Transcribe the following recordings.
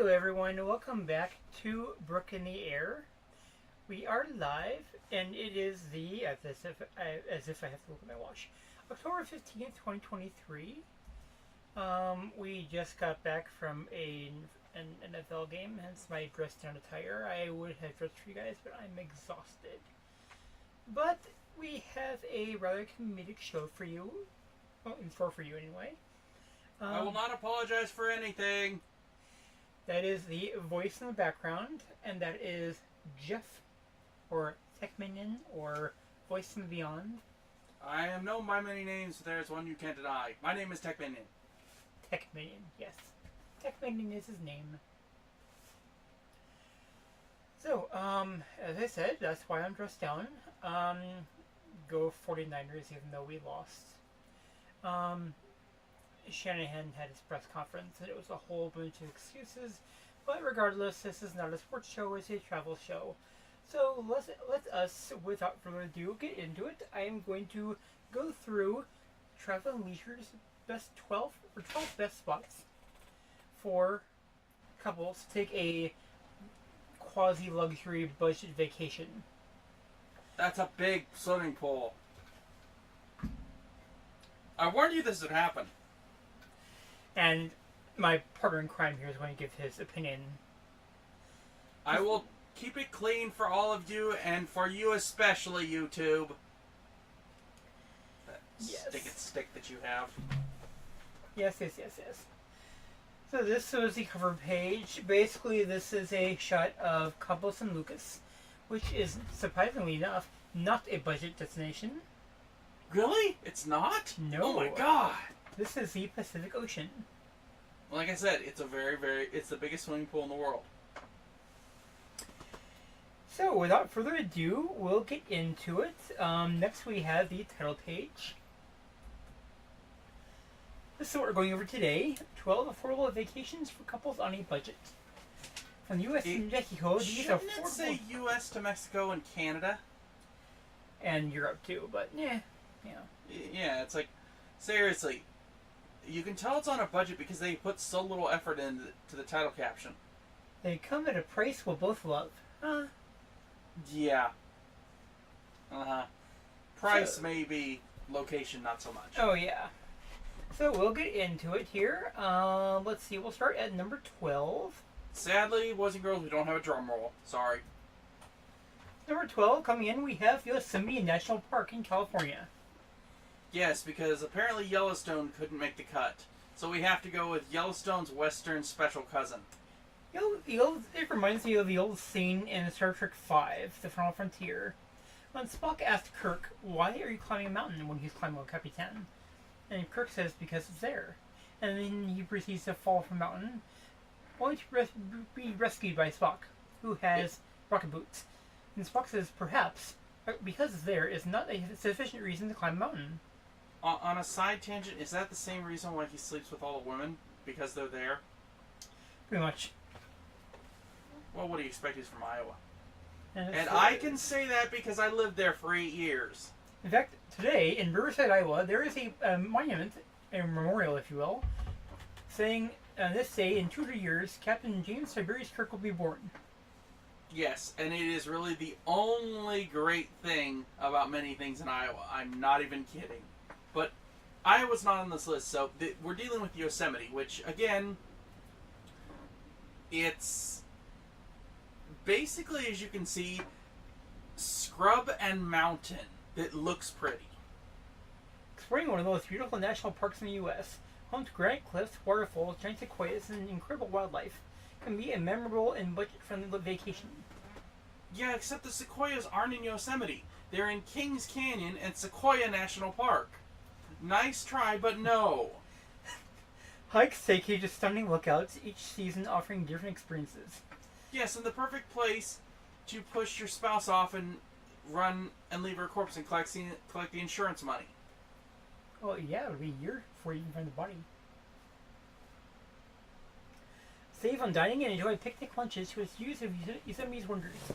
Hello everyone, welcome back to Brook in the Air. We are live, and it is as if I have to look at my watch, October 15th, 2023. We just got back from an NFL game, hence my dressed down attire. I would have dressed for you guys, but I'm exhausted. But we have a rather comedic show for you, well, in store for you anyway. I will not apologize for anything. That is the voice in the background, and that is Jeff, or Tech Minion, or Voice from the Beyond. I am known by many names, but there's one you can't deny. My name is Tech Minion. Tech Minion, yes. Tech Minion is his name. So, as I said, that's why I'm dressed down. Go 49ers, even though we lost. Shanahan had his press conference, and it was a whole bunch of excuses. But regardless, this is not a sports show; it's a travel show. So let us, without further ado, get into it. I am going to go through Travel and Leisure's best 12 best spots for couples to take a quasi-luxury budget vacation. That's a big swimming pool. I warned you this would happen. And my partner in crime here is going to give his opinion. I will keep it clean for all of you, and for you especially, YouTube. That stick that you have. Yes. So this was the cover page. Basically, this is a shot of Cabos and Lucas, which is, surprisingly enough, not a budget destination. Really? It's not? No. Oh my god! This is the Pacific Ocean. Like I said, it's it's the biggest swimming pool in the world. So, without further ado, we'll get into it. Next we have the title page. This is what we're going over today. 12 affordable vacations for couples on a budget. From the U.S. and Mexico, these are affordable... Shouldn't it say U.S. to Mexico and Canada? And Europe too, but yeah. Yeah, it's like, seriously, you can tell it's on a budget because they put so little effort into the title caption. They come at a price we'll both love. Huh? Yeah. Price maybe, location not so much. Oh yeah. So we'll get into it here. Let's see, we'll start at number 12. Sadly, boys and girls, we don't have a drum roll. Sorry. Number 12, coming in, we have Yosemite National Park in California. Yes, because apparently Yellowstone couldn't make the cut. So we have to go with Yellowstone's Western special cousin. It reminds me of the old scene in Star Trek V, The Final Frontier, when Spock asked Kirk, "Why are you climbing a mountain?" when he's climbing El Capitan. And Kirk says, "Because it's there." And then he proceeds to fall from a mountain, only to be rescued by Spock, who has rocket boots. And Spock says, "Perhaps, because it's there, is not a sufficient reason to climb a mountain." On a side tangent, is that the same reason why he sleeps with all the women? Because they're there? Pretty much. Well, what do you expect? He's from Iowa. And I can say that because I lived there for 8 years. In fact, today, in Riverside, Iowa, there is a monument, a memorial, if you will, saying, on this day, in 200 years, Captain James Tiberius Kirk will be born. Yes, and it is really the only great thing about many things in Iowa. I'm not even kidding. But Iowa's not on this list, so we're dealing with Yosemite, which, again, it's basically, as you can see, scrub and mountain that looks pretty. Exploring one of the most beautiful national parks in the U.S., home to granite cliffs, waterfalls, giant sequoias, and incredible wildlife, can be a memorable and budget-friendly vacation. Yeah, except the sequoias aren't in Yosemite. They're in Kings Canyon and Sequoia National Park. Nice try, but no. Hikes take you to stunning lookouts, each season offering different experiences. Yes, and the perfect place to push your spouse off and run and leave her corpse and collect the insurance money. Well, yeah, it'll be a year before you can find the body. Save on dining and enjoy picnic lunches with views of Yosemite's wonders.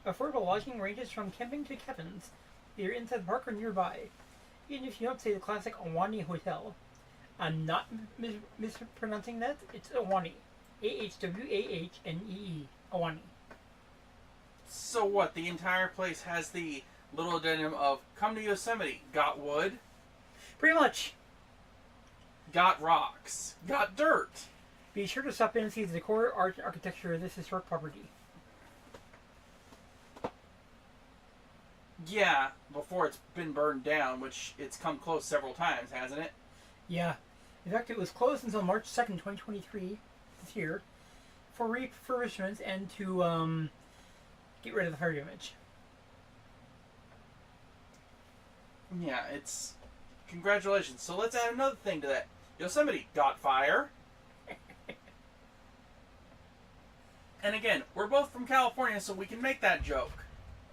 Affordable lodging ranges from camping to cabins, either inside the park or nearby. Even if you don't stay at the classic Awani Hotel, I'm not mispronouncing that. It's Ahwahnee. Ahwahnee. Ahwahnee. So what? The entire place has the little addendum of come to Yosemite. Got wood, Pretty much. got rocks, got dirt. Be sure to stop in and see the decor, art, and architecture of this historic property. Yeah, before it's been burned down, which it's come close several times, hasn't it? Yeah. In fact, it was closed until March 2nd, 2023, this year, for refurbishments and to get rid of the fire damage. Yeah, it's... Congratulations. So let's add another thing to that. Yosemite got fire. And again, we're both from California, so we can make that joke.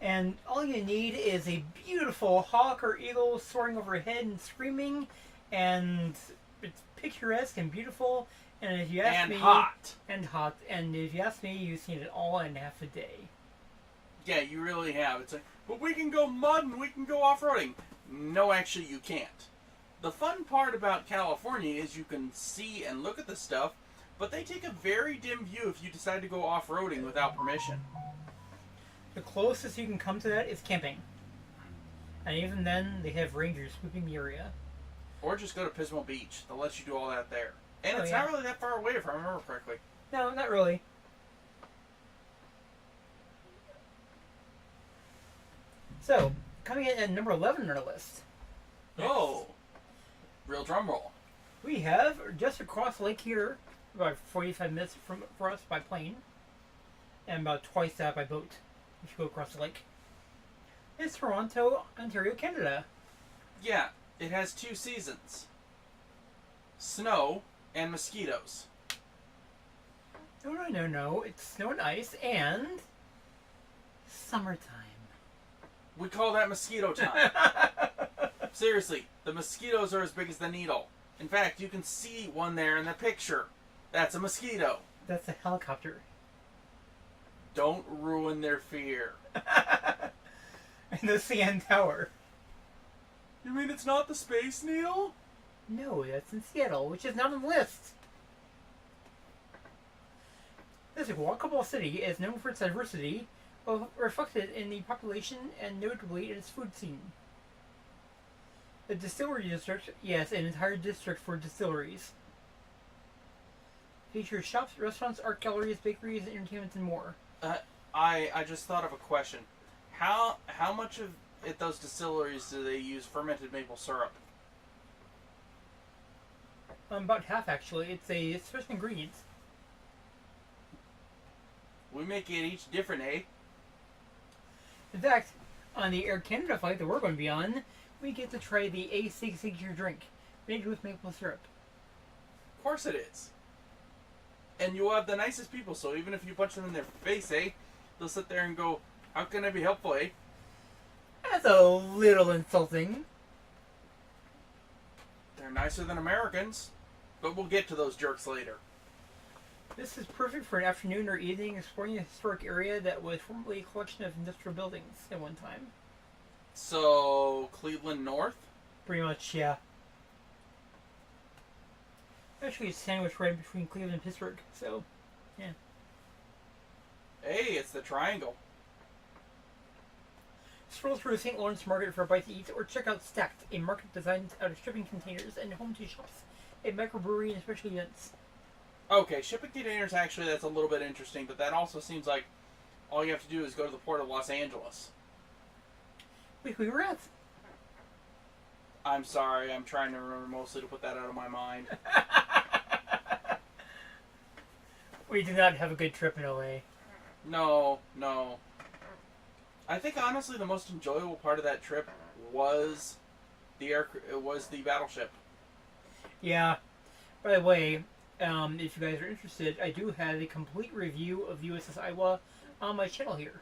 And all you need is a beautiful hawk or eagle soaring overhead and screaming, and it's picturesque and beautiful. And if you ask me, hot. And hot. And if you ask me, you've seen it all in half a day. Yeah, you really have. It's like, but we can go mud and we can go off-roading. No, actually, you can't. The fun part about California is you can see and look at the stuff, but they take a very dim view if you decide to go off-roading without permission. The closest you can come to that is camping. And even then, they have rangers sweeping the area. Or just go to Pismo Beach. They'll let you do all that there. And Oh, it's yeah. not really that far away, if I remember correctly. No, not really. So, coming in at number 11 on our list. Oh. Real drum roll. We have, just across the lake here, about 45 minutes for us by plane, and about twice that by boat, if you go across the lake. It's Toronto, Ontario, Canada. Yeah, it has 2 seasons. Snow and mosquitoes. No. It's snow and ice and summertime. We call that mosquito time. Seriously, the mosquitoes are as big as the needle. In fact, you can see one there in the picture. That's a mosquito. That's a helicopter. Don't ruin their fear. And the CN Tower. You mean it's not the Space Needle? No, that's in Seattle, which is not on the list. This walkable city is known for its diversity, reflected in the population and notably in its food scene. The distillery district, yes, an entire district for distilleries, features shops, restaurants, art galleries, bakeries, entertainment, and more. I just thought of a question. How much of at those distilleries do they use fermented maple syrup? About half, actually. It's a special ingredient. We make it each different, eh? In fact, on the Air Canada flight that we're going to be on, we get to try the A6 signature drink, made with maple syrup. Of course it is. And you'll have the nicest people, so even if you punch them in their face, eh? They'll sit there and go, how can I be helpful, eh? That's a little insulting. They're nicer than Americans. But we'll get to those jerks later. This is perfect for an afternoon or evening exploring a historic area that was formerly a collection of industrial buildings at one time. So, Cleveland North? Pretty much, yeah. Actually, it's sandwiched right between Cleveland and Pittsburgh, so, yeah. Hey, it's the triangle. Stroll through St. Lawrence Market for a bite to eat, or check out Stacked, a market designed out of shipping containers and home to shops, a microbrewery, and special events. Okay, shipping containers, actually, that's a little bit interesting, but that also seems like all you have to do is go to the port of Los Angeles. Wait, we were at? I'm sorry, I'm trying to remember mostly to put that out of my mind. We did not have a good trip in LA. No. I think honestly the most enjoyable part of that trip was the battleship. Yeah. By the way, if you guys are interested, I do have a complete review of USS Iowa on my channel here.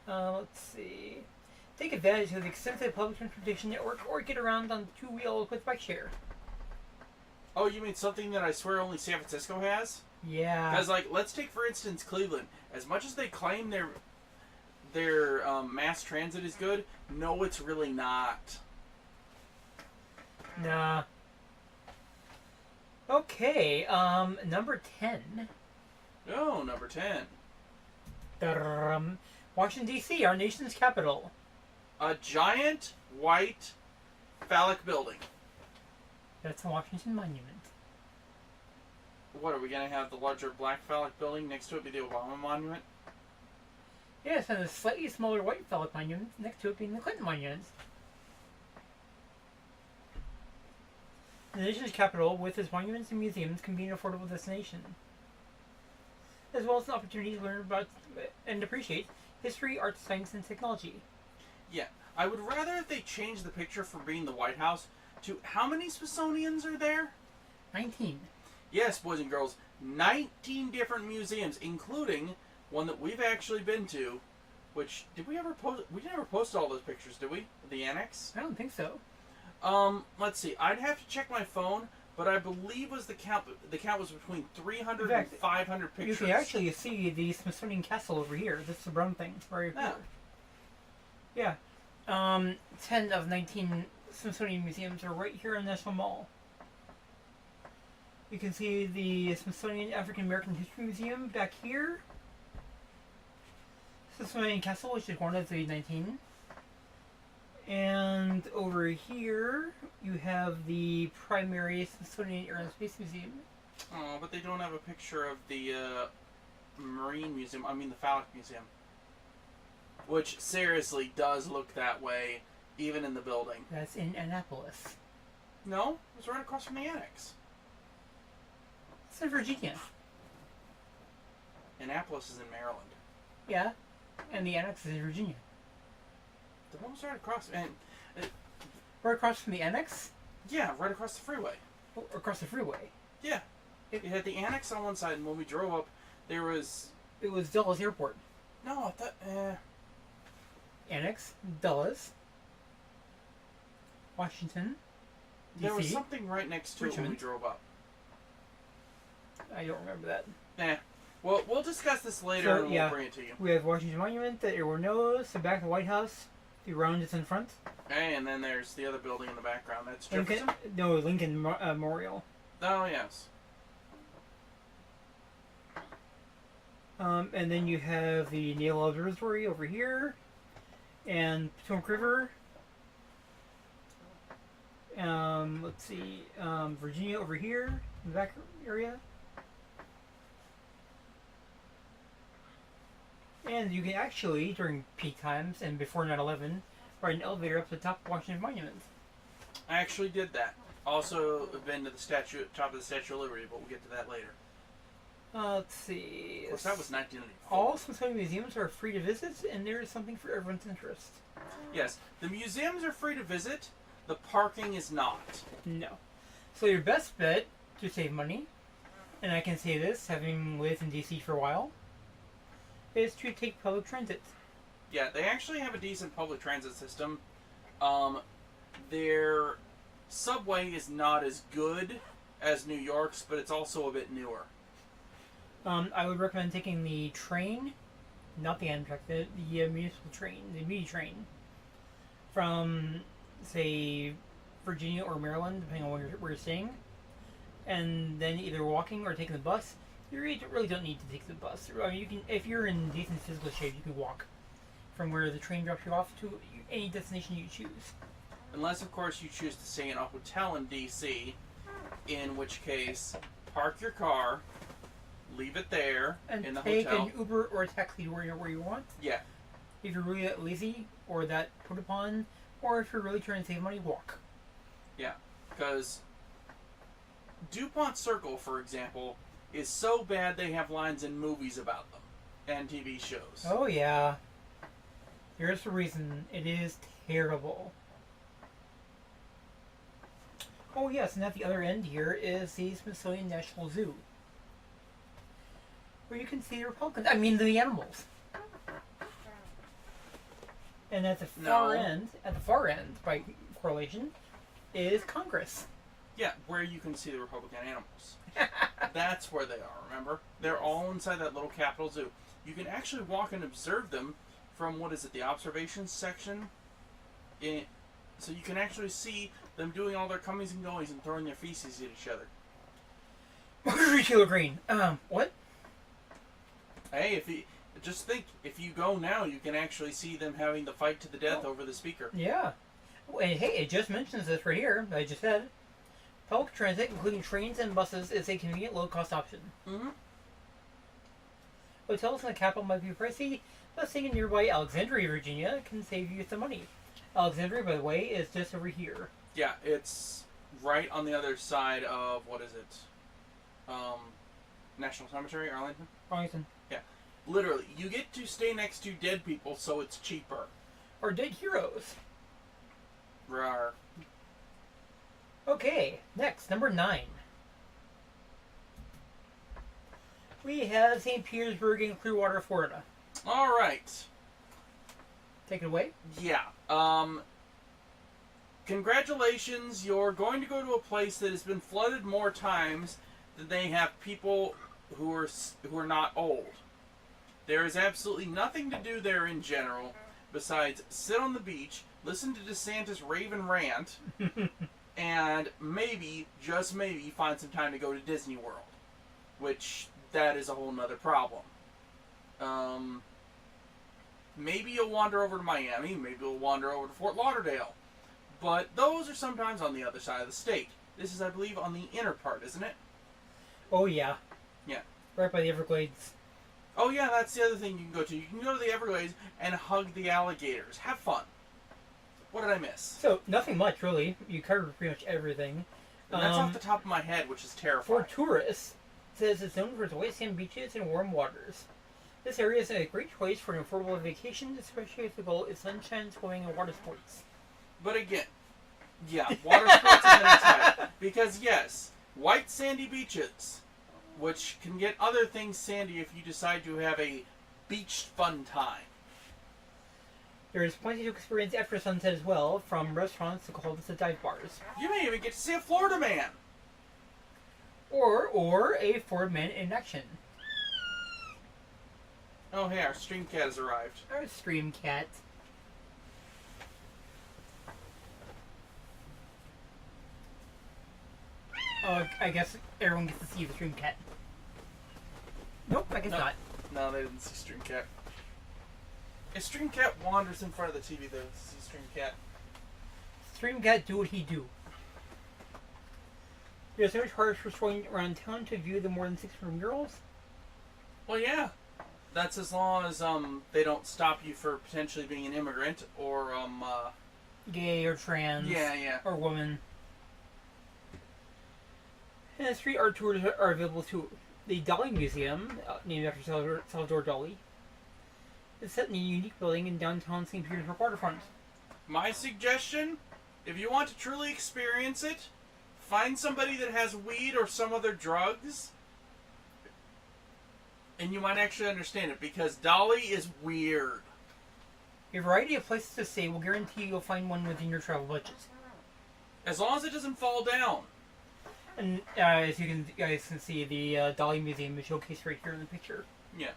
Let's see. Take advantage of the extensive public transportation network or get around on two-wheel with bike share. Oh, you mean something that I swear only San Francisco has? Yeah. Because, like, let's take, for instance, Cleveland. As much as they claim their mass transit is good. No, it's really not. Nah. Okay, number 10. Oh, number 10. Washington, D.C., our nation's capital. A giant white phallic building. That's a Washington Monument. What, are we going to have the larger black phallic building next to it be the Obama Monument? Yes, and a slightly smaller white phallic monument next to it being the Clinton Monument. The nation's capital, with its monuments and museums, can be an affordable destination, as well as an opportunity to learn about and appreciate history, art, science, and technology. Yeah, I would rather if they changed the picture from being the White House to how many Smithsonians are there? 19. Yes, boys and girls, 19 different museums, including one that we've actually been to, which, did we ever post? We never posted all those pictures, did we? The annex? I don't think so. Let's see. I'd have to check my phone, but I believe was the count was between 300 fact, and 500 pictures. You can actually see the Smithsonian Castle over here. This is the brown thing right here. Yeah. 10 of 19 Smithsonian museums are right here in the National Mall. You can see the Smithsonian African American History Museum back here. Smithsonian Castle, which is one of the 19. And over here, you have the primary Smithsonian Air and Space Museum. Oh, but they don't have a picture of the Marine Museum. I mean, the Phallic Museum. Which, seriously, does look that way, even in the building. That's in Annapolis. No, it's right across from the annex. It's in Virginia. Annapolis is in Maryland. Yeah, and the annex is in Virginia. The one was right across, and Right across from the annex? yeah, right across the freeway. Oh, across the freeway. Yeah, it had the annex on one side, and when we drove up, there was It was Dulles Airport. no, I thought, Annex, Dulles, Washington, D.C. there was something right next to it when we Richmond. drove up. I don't remember that. Well, we'll discuss this later, So, and yeah. we'll bring it to you. We have Washington Monument that everyone knows. The back of the White House. The round is in front. Okay, and then there's the other building in the background. That's Lincoln, Jefferson. no, Lincoln Memorial. Oh yes. And then you have the Naval Observatory over here, and Potomac River. Let's see, Virginia over here in the back area. And you can actually, during peak times and before 9/11, ride an elevator up to the top of Washington Monument. I actually did that. Also been to the top of the Statue of Liberty, but we'll get to that later. Let's see. Of course, that was 1994. All Smithsonian museums are free to visit, and there is something for everyone's interest. Yes, the museums are free to visit. The parking is not. No. So your best bet to save money, and I can say this, having lived in DC for a while, is to take public transit. Yeah, they actually have a decent public transit system. Their subway is not as good as New York's, but it's also a bit newer. I would recommend taking the train, not the Amtrak, the municipal train, the MUNI train, from, say, Virginia or Maryland, depending on where you're staying, and then either walking or taking the bus. You really don't need to take the bus. I mean, you can, if you're in decent physical shape, you can walk from where the train drops you off to any destination you choose. Unless, of course, you choose to stay in a hotel in D.C., in which case, park your car, leave it there And in the take hotel. an Uber or a taxi to where you want. Yeah. If you're really that lazy or that put upon, or if you're really trying to save money, walk. Yeah, because DuPont Circle, for example, is so bad they have lines in movies about them and TV shows. Oh yeah. Here's the reason. It is terrible. Oh yes, and at the other end here is the Smithsonian National Zoo, where you can see the Republicans. I mean the animals. And at the far end, by correlation, is Congress. Yeah, where you can see the Republican animals. That's where they are, remember? They're all inside that little Capitol Zoo. You can actually walk and observe them from, what is it, the observations section. So you can actually see them doing all their comings and goings and throwing their feces at each other. Retailer Green. What? Hey, just think, if you go now, you can actually see them having the fight to the death over the speaker. Yeah. And hey, it just mentions this right here. I just said. Public transit, including trains and buses, is a convenient, low-cost option. Mm-hmm. Hotels in the capital might be pricey, but staying in nearby Alexandria, Virginia, can save you some money. Alexandria, by the way, is just over here. Yeah, it's right on the other side of, what is it? National Cemetery, Arlington? Arlington. Yeah. Literally, you get to stay next to dead people, so it's cheaper. Or dead heroes. Rawr. Okay, next, number 9. We have St. Petersburg in Clearwater, Florida. Alright. Take it away. Yeah. Congratulations, you're going to go to a place that has been flooded more times than they have people who are not old. There is absolutely nothing to do there in general besides sit on the beach, listen to DeSantis rave and rant, and maybe, just maybe, find some time to go to Disney World. Which, that is a whole nother problem. Maybe you'll wander over to Miami, maybe you'll wander over to Fort Lauderdale. But those are sometimes on the other side of the state. This is, I believe, on the inner part, isn't it? Oh, yeah. Yeah. Right by the Everglades. Oh, yeah, that's the other thing you can go to. You can go to the Everglades and hug the alligators. Have fun. What did I miss? So, nothing much, really. You covered pretty much everything. And that's off the top of my head, which is terrifying. For tourists, it says it's known for its white sand beaches and warm waters. This area is a great choice for an affordable vacation, especially if the goal is sunshine, swimming, and water sports. But again, yeah, water sports is an attack. Because yes, white sandy beaches, which can get other things sandy if you decide to have a beach fun time. There is plenty to experience after sunset as well, from restaurants to clubs to dive bars. You may even get to see a Florida man. Or a Florida man in action. Oh hey, our stream cat has arrived. Our stream cat. Oh, I guess everyone gets to see the stream cat. Nope, I guess not. No, they didn't see stream cat. If stream cat wanders in front of the TV, they'll see stream cat. Stream cat do what he do. There's no charge for strolling around town to view the more than 600 murals. Well, yeah. That's as long as they don't stop you for potentially being an immigrant or Gay or trans. Yeah. Or woman. And street art tours are available too. The Dali Museum, named after Salvador Dali, is set in a unique building in downtown St. Petersburg waterfront. My suggestion, if you want to truly experience it, find somebody that has weed or some other drugs, and you might actually understand it, because Dali is weird. A variety of places to stay will guarantee you'll find one within your travel budget. As long as it doesn't fall down. And as you guys can see, the Dali Museum is showcased right here in the picture. Yeah.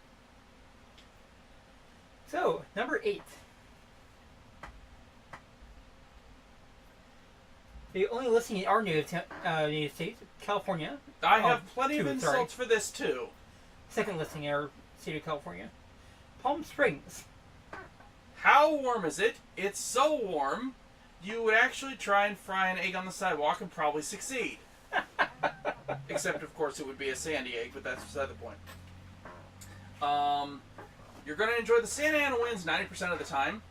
So, number 8. The only listing in our native state, California. I have plenty of 2, insults for this too. Second listing in our state of California. Palm Springs. How warm is it? It's so warm, you would actually try and fry an egg on the sidewalk and probably succeed. Except, of course, it would be a sandy egg, but that's beside the point. You're going to enjoy the Santa Ana winds 90% of the time.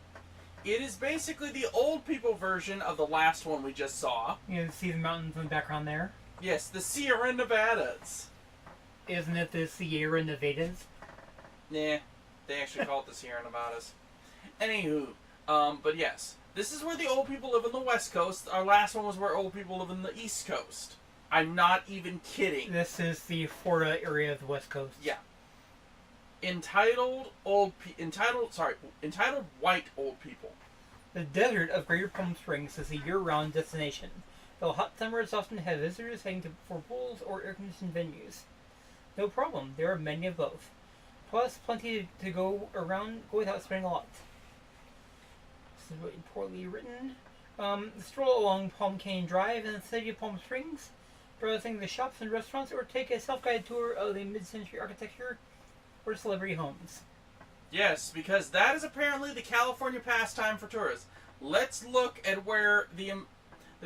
It is basically the old people version of the last one we just saw. You can see the mountains in the background there. Yes, the Sierra Nevadas. Isn't it the Sierra Nevadas? Nah, they actually call it the Sierra Nevadas. Anywho, but yes, this is where the old people live on the West Coast. Our last one was where old people live on the East Coast. I'm not even kidding. This is the Florida area of the West Coast. Yeah. Entitled white old people. The desert of Greater Palm Springs is a year-round destination, though hot summers often have visitors heading for pools or air-conditioned venues. No problem, there are many of both. Plus, plenty to go around without spending a lot. is really poorly written. Stroll along Palm Canyon Drive in the city of Palm Springs, browsing the shops and restaurants, or take a self-guided tour of the mid-century architecture or celebrity homes. Yes, because that is apparently the California pastime for tourists. Let's look at where the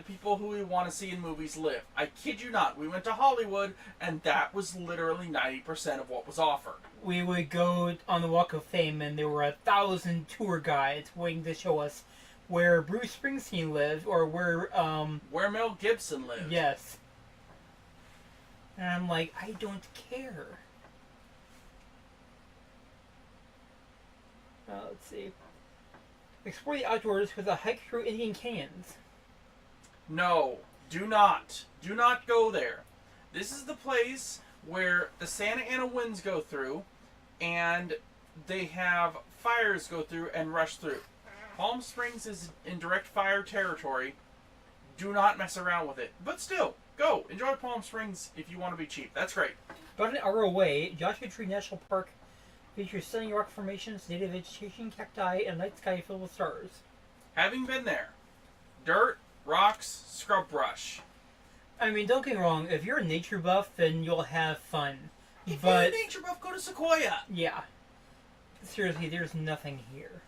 people who we want to see in movies live. I kid you not. We went to Hollywood, and that was literally 90% of what was offered. We would go on the Walk of Fame, and there were 1,000 tour guides waiting to show us where Bruce Springsteen lived, or where Mel Gibson lived. Yes. And I'm like, I don't care. Let's see. Explore the outdoors with a hike through Indian canyons. No, do not. Do not go there. This is the place where the Santa Ana winds go through, and they have fires go through and rush through. Palm Springs is in direct fire territory. Do not mess around with it. But still, go. Enjoy Palm Springs if you want to be cheap. That's great. About an hour away, Joshua Tree National Park features stunning rock formations, native vegetation, cacti, and a night sky filled with stars. Having been there, dirt, rocks, scrub brush. I mean, don't get me wrong, if you're a nature buff, then you'll have fun. If But, you're a nature buff, go to Sequoia. yeah. Seriously, there's nothing here.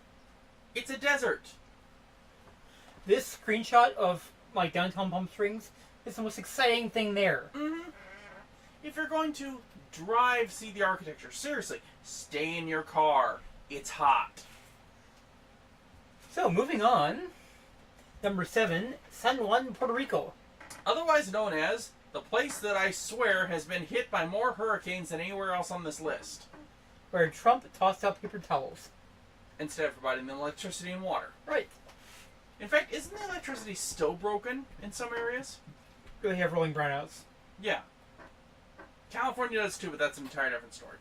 It's a desert. This screenshot of, like, downtown Palm Springs is the most exciting thing there. Mm-hmm. If you're going to drive, see the architecture, seriously, stay in your car. It's hot. So, moving on. Number 7, San Juan, Puerto Rico. Otherwise known as the place that I swear has been hit by more hurricanes than anywhere else on this list. Where Trump tossed out paper towels. Instead of providing them electricity and water. Right. In fact, isn't the electricity still broken in some areas? Really have rolling brownouts. Yeah. California does too, but that's an entirely different story.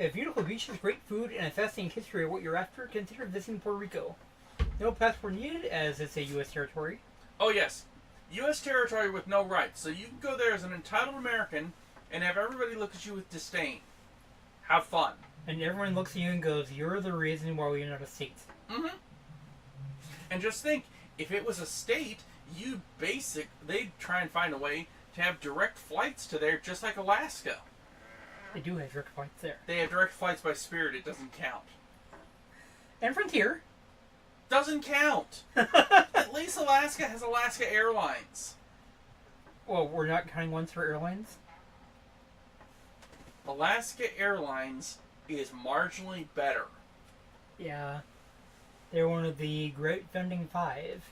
If beautiful beaches, great food, and a fascinating history are what you're after, consider visiting Puerto Rico. No passport needed, as it's a U.S. territory. Oh yes. U.S. territory with no rights, so you can go there as an entitled American and have everybody look at you with disdain. Have fun. And everyone looks at you and goes, you're the reason why we're not a state. Mm-hmm. And just think, if it was a state, they'd try and find a way to have direct flights to there, just like Alaska. They do have direct flights there. They have direct flights by Spirit. It doesn't count. And Frontier. Doesn't count. At least Alaska has Alaska Airlines. Well, we're not counting ones for airlines? Alaska Airlines is marginally better. Yeah. They're one of the Great Funding Five.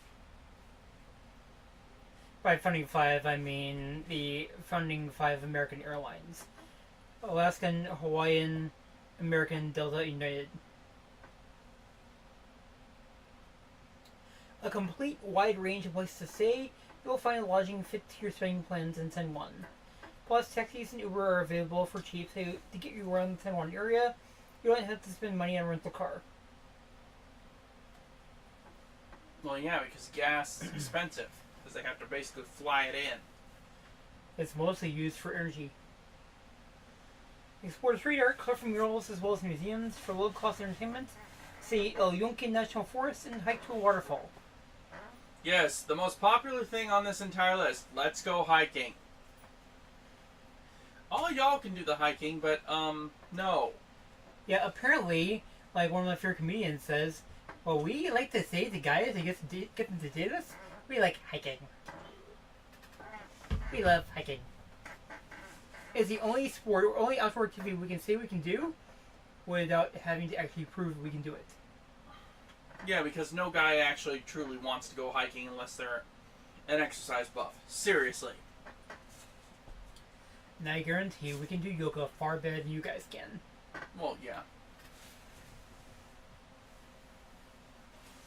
By Funding Five, I mean the Funding Five American Airlines. Alaskan, Hawaiian, American, Delta, United. A complete wide range of places to stay. You'll find lodging fit to your spending plans in San Juan. Plus, taxis and Uber are available for cheap to get you around the San Juan area. You don't have to spend money on a rental car. Well, yeah, because gas is expensive. Because they have to basically fly it in. It's mostly used for energy. Explore street art, colorful murals, as well as museums for low-cost entertainment. See El Yunque National Forest and hike to a waterfall. Yes, the most popular thing on this entire list. Let's go hiking. All y'all can do the hiking, but, no. Yeah, apparently, like one of my favorite comedians says, well, we like to say to guys that get them to date us, we like hiking. We love hiking. It's the only sport or only outdoor activity we can say we can do without having to actually prove we can do it. Yeah, because no guy actually truly wants to go hiking unless they're an exercise buff. Seriously. And I guarantee we can do yoga far better than you guys can. Well, yeah.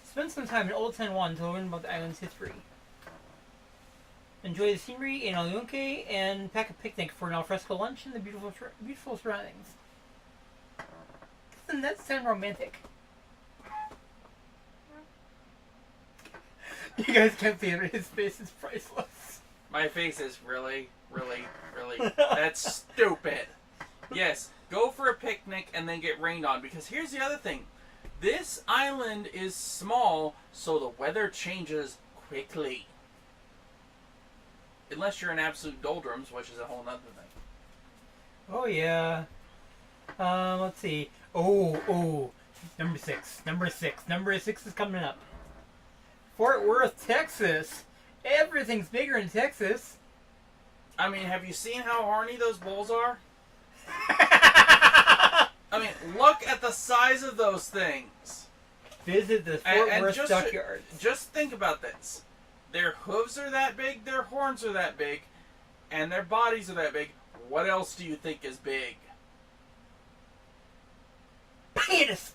Spend some time in Old San Juan to learn about the island's history. Enjoy the scenery in El Yunque and pack a picnic for an alfresco lunch in the beautiful surroundings. Doesn't that sound romantic? You guys can't see it, but his face is priceless. My face is really, really, really... That's stupid. Yes, go for a picnic and then get rained on. Because here's the other thing. This island is small, so the weather changes quickly. Unless you're in absolute doldrums, which is a whole nother thing. Oh yeah. Let's see. Oh. Number six. Number six is coming up. Fort Worth, Texas. Everything's bigger in Texas. I mean, have you seen how horny those bulls are? I mean, look at the size of those things. Visit the Fort Worth Dockyard. Just think about this. Their hooves are that big, their horns are that big, and their bodies are that big. What else do you think is big? Penis!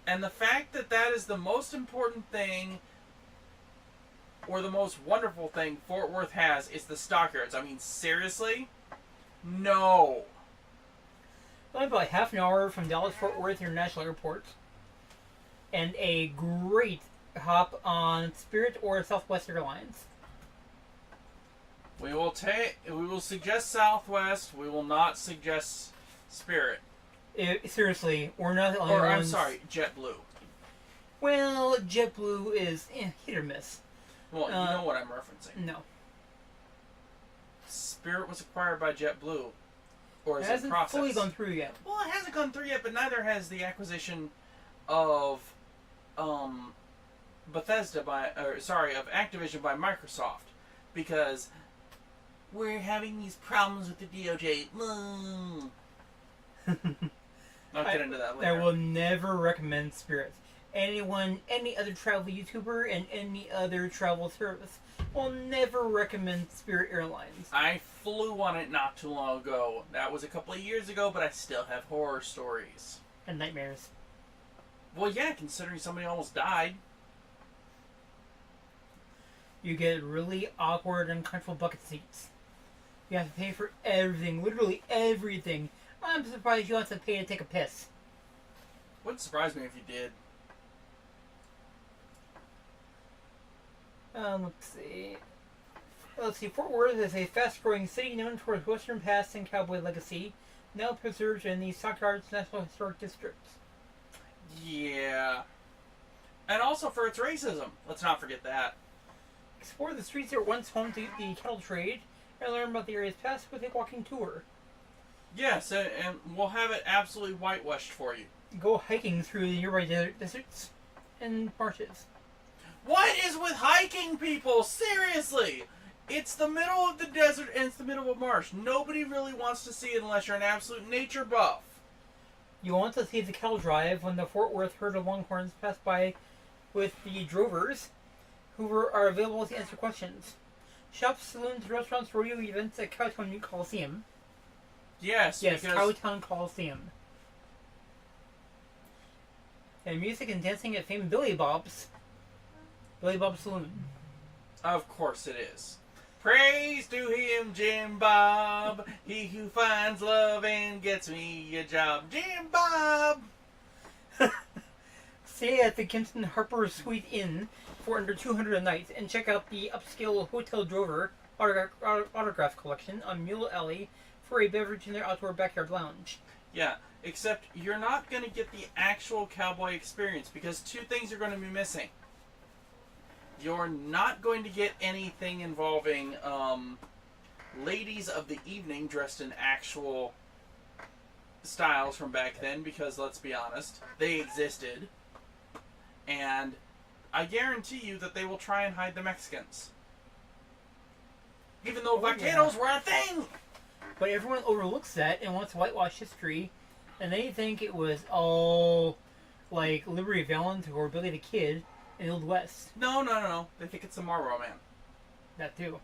And the fact that that is the most important thing, or the most wonderful thing Fort Worth has, is the stockyards. I mean, seriously? No. Only about half an hour from Dallas Fort Worth International Airport. And a great hop on Spirit or Southwest Airlines. We will suggest Southwest. We will not suggest Spirit. Seriously, we're not the only Or, ones. I'm sorry, JetBlue. Well, JetBlue is hit or miss. Well, you know what I'm referencing. No. Spirit was acquired by JetBlue. Or It is it hasn't process? fully gone through yet. Well, it hasn't gone through yet, but neither has the acquisition of Bethesda of Activision by Microsoft, because we're having these problems with the DOJ. I'll get into that later. I will never recommend Spirit. Any other travel YouTuber and any other travel service will never recommend Spirit Airlines. I flew on it not too long ago. That was a couple of years ago, but I still have horror stories. And nightmares. Well, yeah, considering somebody almost died. You get really awkward and uncomfortable bucket seats. You have to pay for everything, literally everything. I'm surprised you have to pay to take a piss. Wouldn't surprise me if you did. Let's see. Fort Worth is a fast-growing city known for its western past and cowboy legacy, now preserved in the Stockyards National Historic District. Yeah. And also for its racism. Let's not forget that. Explore the streets that were once home to the cattle trade and learn about the area's past with a walking tour. Yes, and we'll have it absolutely whitewashed for you. Go hiking through the nearby deserts and marshes. What is with hiking, people? Seriously! It's the middle of the desert and it's the middle of a marsh. Nobody really wants to see it unless you're an absolute nature buff. You want to see the cattle drive when the Fort Worth herd of longhorns pass by with the drovers, who are available to answer questions. Shops, saloons, restaurants, rodeo events at Cowtown Coliseum. Yes, Yes, because... Cowtown Coliseum. And music and dancing at famed Billy Bob's Saloon. Of course it is. Praise to him, Jim Bob, he who finds love and gets me a job. Jim Bob! Stay at the Kempton Harper Suite Inn for under $200 a night and check out the upscale Hotel Drover autograph collection on Mule Alley for a beverage in their outdoor backyard lounge. Yeah, except you're not going to get the actual cowboy experience because two things are going to be missing. You're not going to get anything involving ladies of the evening dressed in actual styles from back then because, let's be honest, they existed. And I guarantee you that they will try and hide the Mexicans. Even though vaqueros were a thing! But everyone overlooks that and wants to whitewash history, and they think it was all like Liberty Valance or Billy the Kid in the Old West. No. They think it's the Marlboro Man. That too.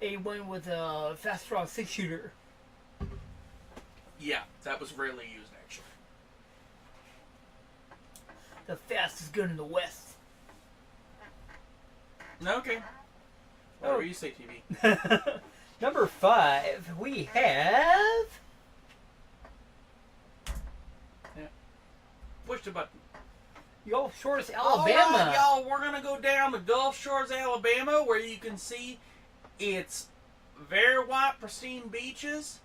A one with a fast draw 6-shooter. Yeah, that was rarely used, actually. The fastest gun in the West. Okay. Whatever you say, TV. Number 5, we have... Yeah. Push the button. Gulf Shores, Alabama. Alright, y'all, we're going to go down to Gulf Shores, Alabama, where you can see its very white, pristine beaches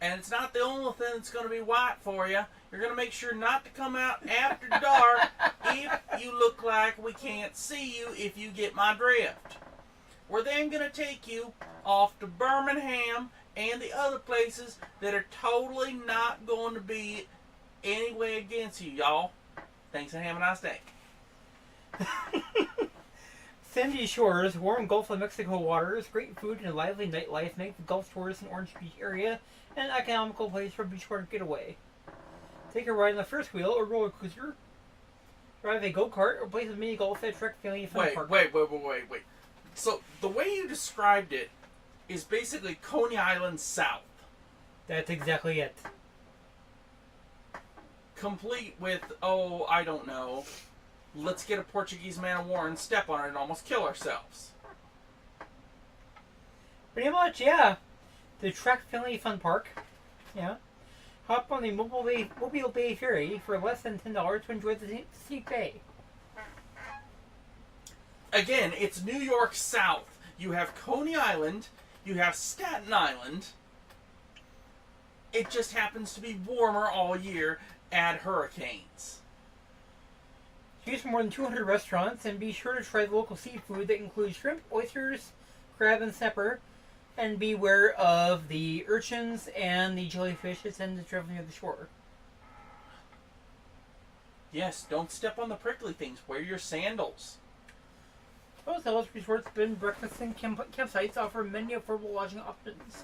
And it's not the only thing that's going to be white for you. You're going to make sure not to come out after dark if you look like we can't see you if you get my drift. We're then going to take you off to Birmingham and the other places that are totally not going to be any way against you, y'all. Thanks and have a nice day. Sandy shores, warm Gulf of Mexico waters, great food and a lively nightlife make the Gulf Shores and Orange Beach area an economical place for beachfront getaway. Take a ride on the first wheel or roller coaster, drive a go-kart, or play some mini golf at Trek Family Fun Park. Wait. So, the way you described it is basically Coney Island South. That's exactly it. Complete with, I don't know, let's get a Portuguese man of war and step on it and almost kill ourselves. Pretty much, yeah. The Trek Family Fun Park. Yeah. Hop on the Mobile Bay Ferry for less than $10 to enjoy the scenic bay. Again, it's New York South. You have Coney Island, you have Staten Island. It just happens to be warmer all year. Add hurricanes. Choose from more than 200 restaurants and be sure to try the local seafood that includes shrimp, oysters, crab, and snapper. And beware of the urchins and the jellyfish that tend to travel near the shore. Yes, don't step on the prickly things. Wear your sandals. Hotels, resorts, bed and breakfasts, and campsites offer many affordable lodging options.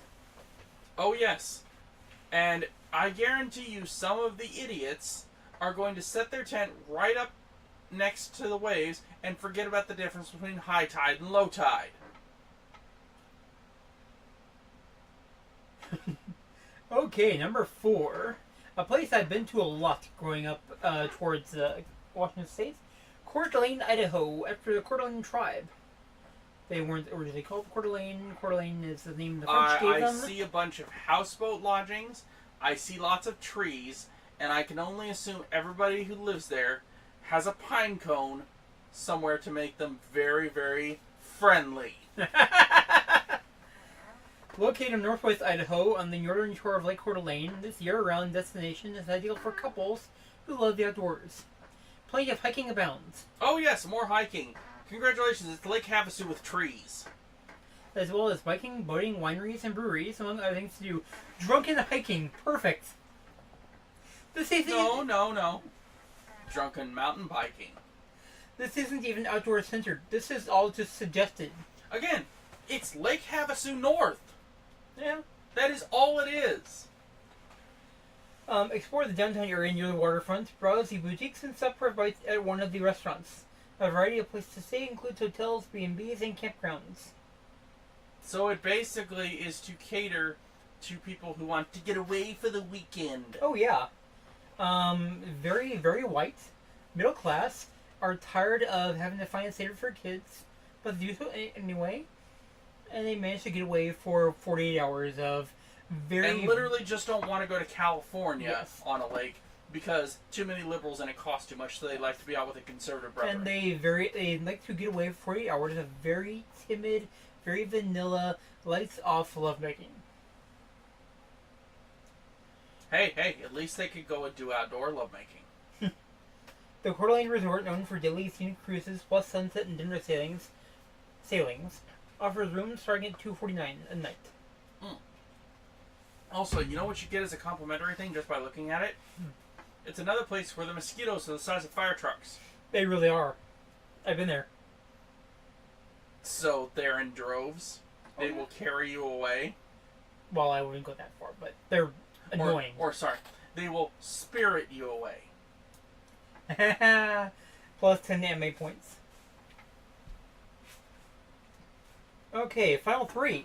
Oh, yes. And I guarantee you some of the idiots are going to set their tent right up next to the waves and forget about the difference between high tide and low tide. Okay, number 4. A place I've been to a lot growing up towards Washington State. Coeur d'Alene, Idaho, after the Coeur d'Alene tribe. They weren't originally called Coeur d'Alene. Coeur d'Alene is the name the French gave them. I see a bunch of houseboat lodgings. I see lots of trees. And I can only assume everybody who lives there has a pine cone somewhere to make them very, very friendly. Located in northwest Idaho on the northern shore of Lake Coeur d'Alene, this year-round destination is ideal for couples who love the outdoors. Plenty of hiking abounds. Oh yes, more hiking. Congratulations, it's Lake Havasu with trees. As well as biking, boating, wineries, and breweries, among other things to do. Drunken hiking. Perfect. No. Drunken mountain biking. This isn't even outdoor centered. This is all just suggested. Again, it's Lake Havasu North. Yeah. That is all it is. Explore the downtown area near the waterfront, browse the boutiques, and stop for a bite at one of the restaurants. A variety of places to stay includes hotels, B&Bs, and campgrounds. So it basically is to cater to people who want to get away for the weekend. Oh, yeah. Very, very white, middle class, are tired of having to find a theater for kids, but they do so anyway. And they managed to get away for 48 hours of very... And literally just don't want to go to California Yes. on a lake because too many liberals and it costs too much, so they like to be out with a conservative brother. And they like to get away for 48 hours of very timid, very vanilla, lights off lovemaking. Hey, at least they could go and do outdoor lovemaking. The Coeur d'Alene Resort, known for daily scenic cruises plus sunset and dinner sailings, offers rooms starting at $249 a night. Also, you know what you get as a complimentary thing just by looking at it? It's another place where the mosquitoes are the size of fire trucks. They really are. I've been there. So they're in droves. They will carry you away. Well, I wouldn't go that far, but they're annoying. Sorry, they will spirit you away. Plus 10 MA points. Okay, final 3.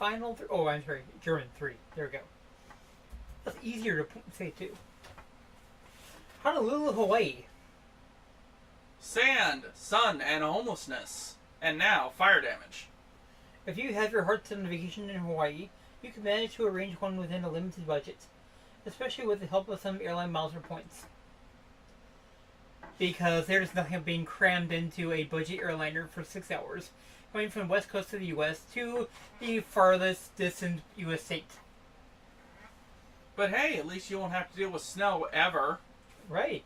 Oh, I'm sorry. German 3. There we go. That's easier to say, too. Honolulu, Hawaii. Sand, sun, and homelessness. And now, fire damage. If you have your heart set on a vacation in Hawaii, you can manage to arrange one within a limited budget, especially with the help of some airline miles or points. Because there's nothing being crammed into a budget airliner for 6 hours, going from the west coast of the U.S. to the farthest distant U.S. state. But hey, at least you won't have to deal with snow ever. Right.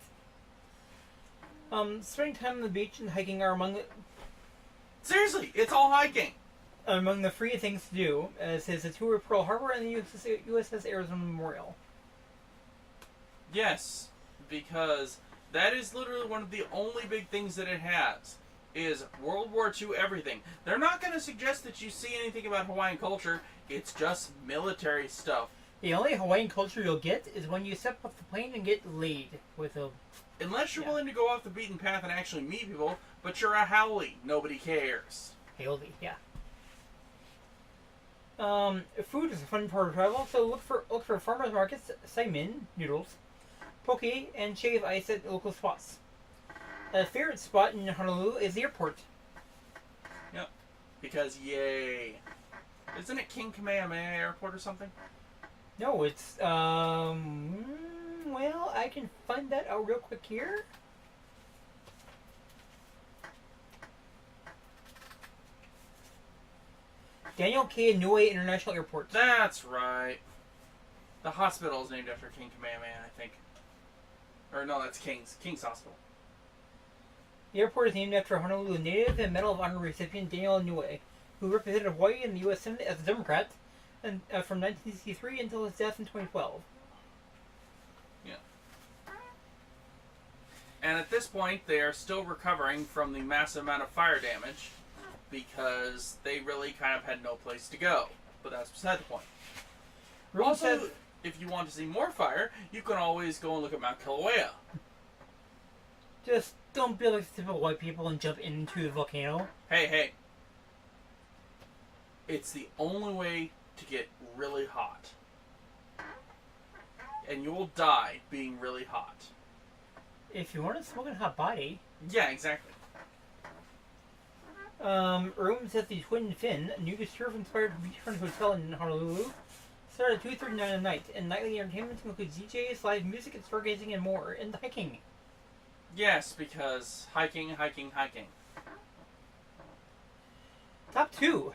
Spending time on the beach and hiking are Seriously, it's all hiking. among the free things to do, as is a tour of Pearl Harbor and the USS Arizona Memorial. Yes, because that is literally one of the only big things that it has, is World War II everything. They're not going to suggest that you see anything about Hawaiian culture. It's just military stuff. The only Hawaiian culture you'll get is when you step off the plane and get laid with a... Unless you're willing to go off the beaten path and actually meet people, but you're a haole. Nobody cares. Hailey, yeah. Food is a fun part of travel, so look for farmers markets, saimin, noodles, poke, and shave ice at local spots. A favorite spot in Honolulu is the airport. Yep. Because, yay. Isn't it King Kamehameha Airport or something? No, it's, well, I can find that out real quick here. Daniel K. Inouye International Airport. That's right. The hospital is named after King Kamehameha, I think. Or no, that's King's. King's Hospital. The airport is named after Honolulu native and Medal of Honor recipient Daniel Inouye, who represented Hawaii in the U.S. Senate as a Democrat and, from 1963 until his death in 2012. Yeah. And at this point, they are still recovering from the massive amount of fire damage because they really kind of had no place to go. But that's beside the point. Also, if you want to see more fire, you can always go and look at Mount Kilauea. Just don't be like typical white people and jump into the volcano. Hey. It's the only way to get really hot. And you will die being really hot. If you want a smoking hot body. Yeah, exactly. Rooms at the Twin Fin, a new surf-inspired beachfront hotel in Honolulu, start at 2:39 at night, and nightly entertainment includes DJs, live music, and stargazing, and more, and hiking. Yes, because hiking. Top 2.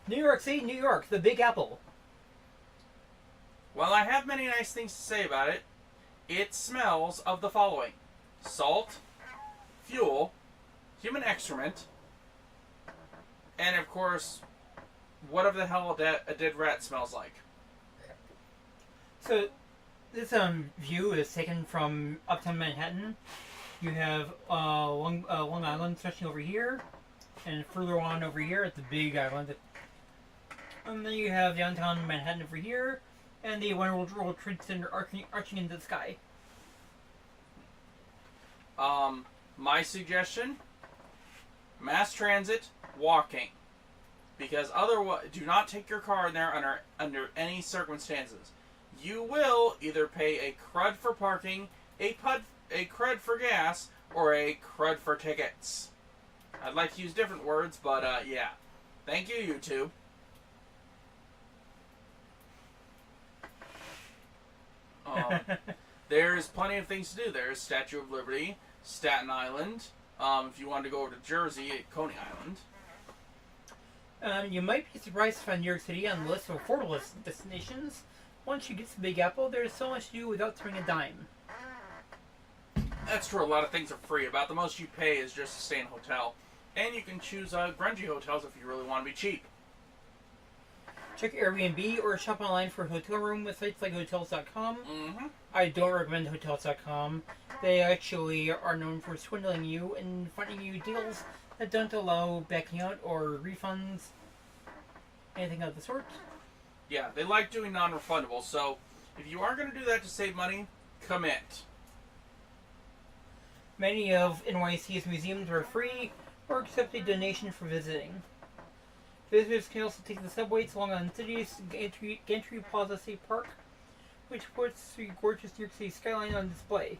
New York City, New York, the Big Apple. While I have many nice things to say about it, it smells of the following: salt, fuel, human excrement, and of course, whatever the hell a dead rat smells like. So, this view is taken from Uptown Manhattan. You have Long Island stretching over here, and further on over here at the Big Island. And then you have downtown Manhattan over here, and the One World Trade Center arching into the sky. My suggestion: mass transit, walking, because otherwise, do not take your car in there under any circumstances. You will either pay a crud for parking, a crud for gas, or a crud for tickets. I'd like to use different words, but yeah. Thank you, YouTube. There's plenty of things to do. There's Statue of Liberty, Staten Island. If you wanted to go over to Jersey, at Coney Island. You might be surprised to find New York City on the list of affordable destinations. Once you get to the Big Apple, there's so much to do without spending a dime. That's true. A lot of things are free. About the most you pay is just to stay in a hotel. And you can choose grungy hotels if you really want to be cheap. Check Airbnb or shop online for a hotel room with sites like Hotels.com. Mm-hmm. I don't recommend Hotels.com. They actually are known for swindling you and finding you deals that don't allow backing out or refunds. Anything of the sort. Yeah, they like doing non-refundable, so if you are going to do that to save money, commit. Many of NYC's museums are free or accept a donation for visiting. Visitors can also take the subways along on the city's Gantry Plaza State Park, which puts the gorgeous New York City skyline on display.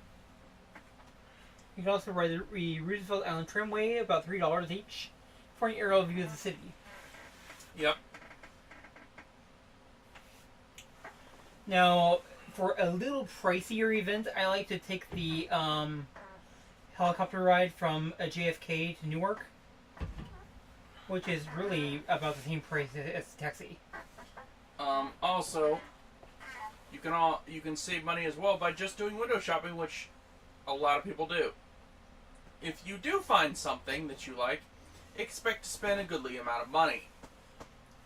You can also ride the Roosevelt Island Tramway, about $3 each, for an aerial view of the city. Yep. Now, for a little pricier event, I like to take the helicopter ride from JFK to Newark, which is really about the same price as a taxi. Also, you can save money as well by just doing window shopping, which a lot of people do. If you do find something that you like, expect to spend a goodly amount of money.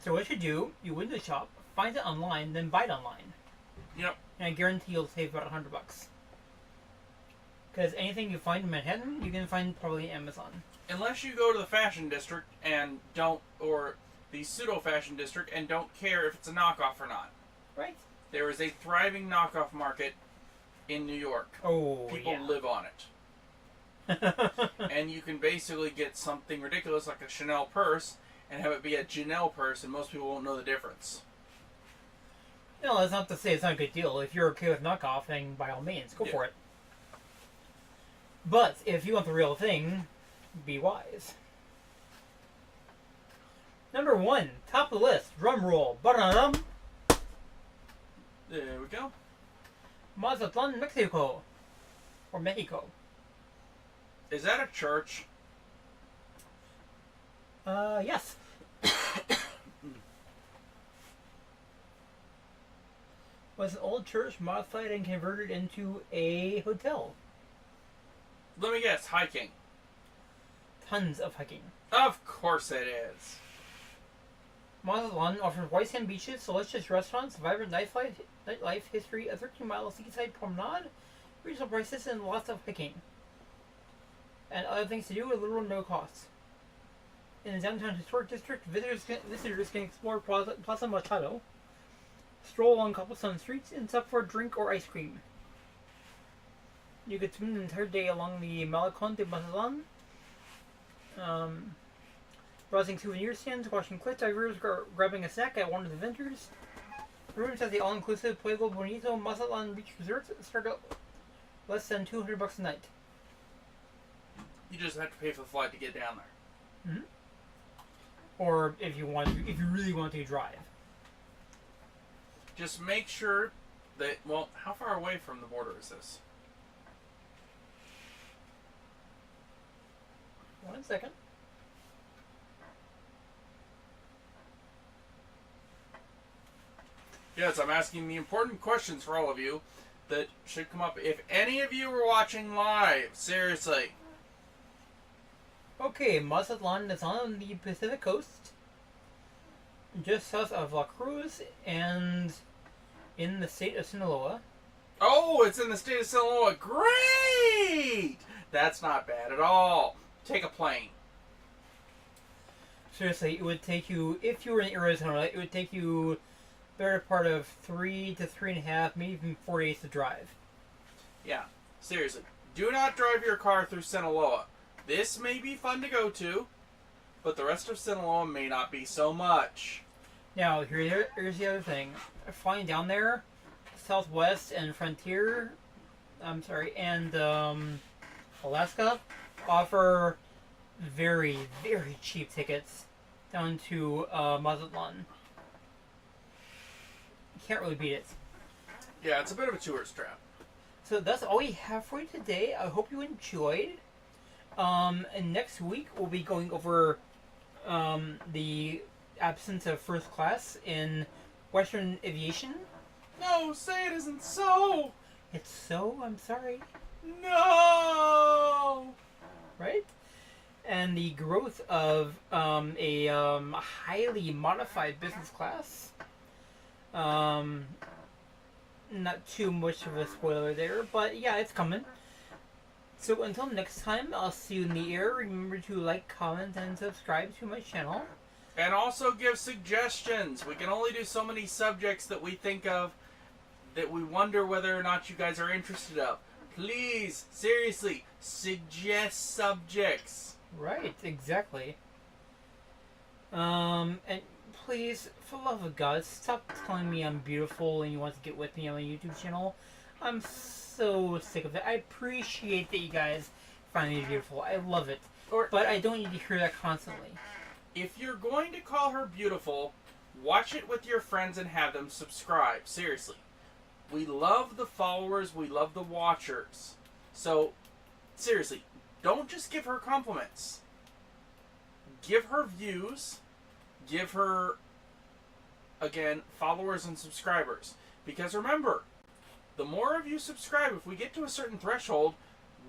So what you do, you window shop, find it online, then buy it online. Yep. And I guarantee you'll save about $100. Because anything you find in Manhattan, you can find probably Amazon. Unless you go to the fashion district and don't, or the pseudo fashion district and don't care if it's a knockoff or not. Right. There is a thriving knockoff market in New York. Oh, People yeah. live on it. And you can basically get something ridiculous like a Chanel purse and have it be a Janelle purse, and most people won't know the difference. No, that's not to say it's not a good deal. If you're okay with knockoff, then by all means, go for it. But if you want the real thing, be wise. Number 1, top of the list, drum roll, ba-da-dum. There we go. Mazatlan, Mexico. Or Mexico. Is that a church? Yes. Was an old church modified and converted into a hotel. Let me guess, hiking. Tons of hiking. Of course it is. Mazatlan offers white sand beaches, delicious restaurants, vibrant nightlife history, a 13-mile seaside promenade, reasonable prices, and lots of hiking. And other things to do at little or no cost. In the downtown historic district, visitors can explore Plaza Machado, stroll along cobblestone streets, and stop for a drink or ice cream. You could spend the entire day along the Malecon de Mazatlan, browsing souvenir stands, watching cliff divers, grabbing a snack at one of the vendors. Rooms at the all-inclusive Pueblo Bonito Mazatlan Beach Resort start at less than $200 a night. You just have to pay for the flight to get down there. Mm-hmm. Or if you really want to drive. Just make sure that, well, how far away from the border is this? 1 second. Yes, I'm asking the important questions for all of you that should come up. If any of you were watching live, seriously. Okay, Mazatlan is on the Pacific coast, just south of La Cruz, and in the state of Sinaloa. Oh, it's in the state of Sinaloa. Great! That's not bad at all. Take a plane. Seriously, it would take you, if you were in Arizona, it would take you the better part of 3 to 3.5, maybe even 4 days to drive. Yeah, seriously. Do not drive your car through Sinaloa. This may be fun to go to, but the rest of Sinaloa may not be so much. Now, here's the other thing. Flying down there, Southwest and Frontier, and Alaska offer very, very cheap tickets down to Mazatlan. You can't really beat it. Yeah, it's a bit of a tourist trap. So that's all we have for you today. I hope you enjoyed. And next week we'll be going over the absence of first class in Western aviation. No, say it isn't so. It's so, I'm sorry. No. Right? And the growth of a highly modified business class. Not too much of a spoiler there, but yeah, it's coming. So until next time, I'll see you in the air. Remember to like, comment, and subscribe to my channel. And also give suggestions. We can only do so many subjects that we think of that we wonder whether or not you guys are interested of. Please, seriously, suggest subjects. Right, exactly. And please, for the love of God, stop telling me I'm beautiful and you want to get with me on my YouTube channel. I'm so sick of it. I appreciate that you guys find me beautiful. I love it. But I don't need to hear that constantly. If you're going to call her beautiful, watch it with your friends and have them subscribe. Seriously. We love the followers. We love the watchers. So, seriously, don't just give her compliments. Give her views. Give her again, followers and subscribers. Because remember, the more of you subscribe, if we get to a certain threshold,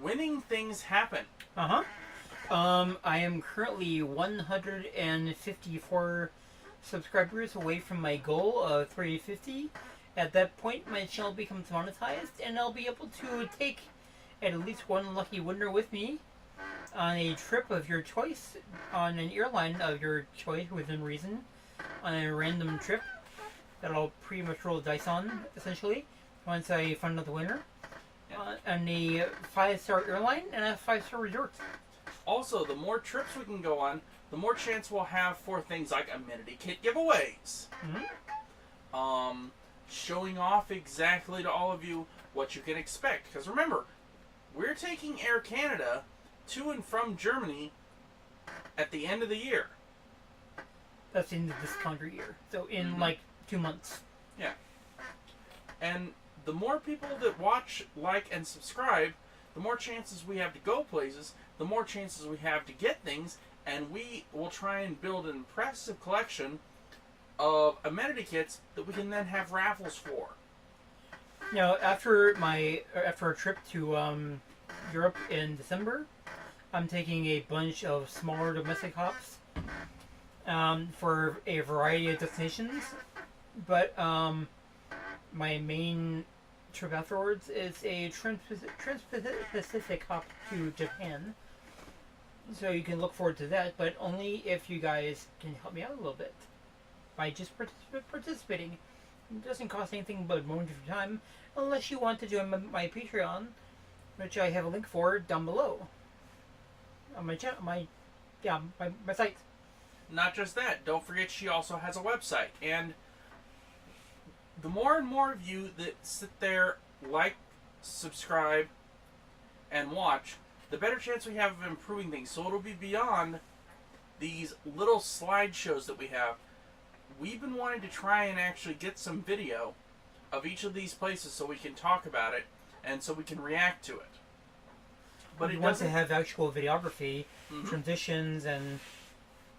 winning things happen. I am currently 154 subscribers away from my goal of 350. At that point, my channel becomes monetized, and I'll be able to take at least one lucky winner with me on a trip of your choice, on an airline of your choice within reason, on a random trip that I'll pretty much roll dice on, essentially, once I find out the winner. And a 5-star airline and a 5-star resort. Also, the more trips we can go on, the more chance we'll have for things like amenity kit giveaways. Showing off exactly to all of you what you can expect. Because remember, we're taking Air Canada to and from Germany at the end of the year. That's in this calendar year. So in like 2 months. Yeah. And the more people that watch, like, and subscribe, the more chances we have to go places, the more chances we have to get things, and we will try and build an impressive collection of amenity kits that we can then have raffles for. Now, after a trip to Europe in December, I'm taking a bunch of smaller domestic hops for a variety of destinations. But my main trip afterwards is a Trans-Pacific hop to Japan. So you can look forward to that, but only if you guys can help me out a little bit. By just participating. It doesn't cost anything but a moment of your time, unless you want to join my Patreon, which I have a link for down below. On my channel, my site. Not just that, don't forget she also has a website. And the more and more of you that sit there, like, subscribe, and watch, the better chance we have of improving things. So it'll be beyond these little slideshows that we have. We've been wanting to try and actually get some video of each of these places so we can talk about it and so we can react to it. But it wants to have actual videography, transitions, and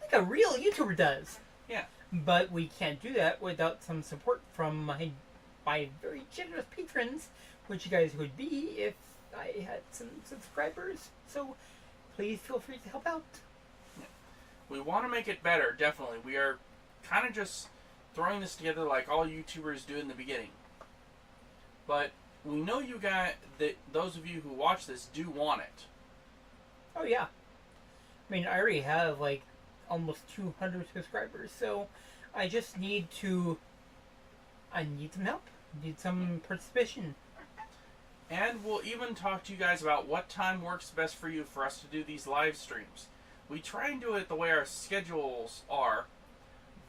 like a real YouTuber does. Yeah. But we can't do that without some support from my very generous patrons, which you guys would be if I had some subscribers. So please feel free to help out. Yeah. We want to make it better, definitely. We are kind of just throwing this together like all YouTubers do in the beginning. But we know you guys, that those of you who watch this do want it. Oh yeah. I mean, I already have like almost 200 subscribers, so I just need some help. Need some participation. And we'll even talk to you guys about what time works best for you for us to do these live streams. We try and do it the way our schedules are,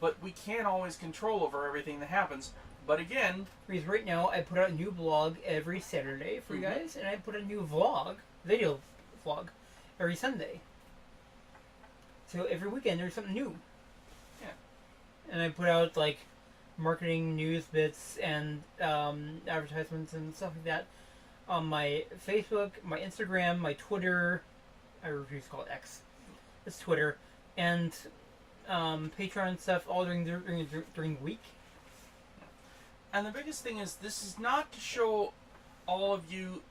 but we can't always control over everything that happens. But again, because right now I put out a new vlog every Saturday for you guys, and I put a new video vlog, every Sunday. So every weekend there's something new. Yeah. And I put out like marketing news bits and advertisements and stuff like that on my Facebook, my Instagram, my Twitter. I refuse to call it X. It's Twitter, and Patreon stuff all during the week. And the biggest thing is, this is not to show all of you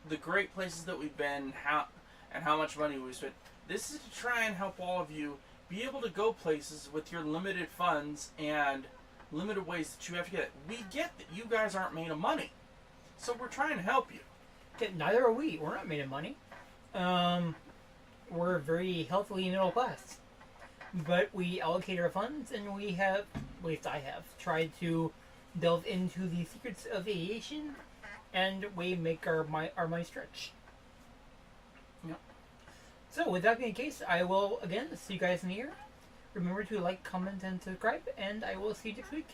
the great places that we've been, how much money we've spent. This is to try and help all of you be able to go places with your limited funds and limited ways that you have to get it. We get that you guys aren't made of money, so we're trying to help you. Yeah, neither are we. We're not made of money. We're very healthily middle class. But we allocate our funds, and we have, at least I have, tried to delve into the secrets of aviation, and we make our money stretch. Yeah. So, with that being the case, I will, again, see you guys in the year. Remember to like, comment, and subscribe, and I will see you next week.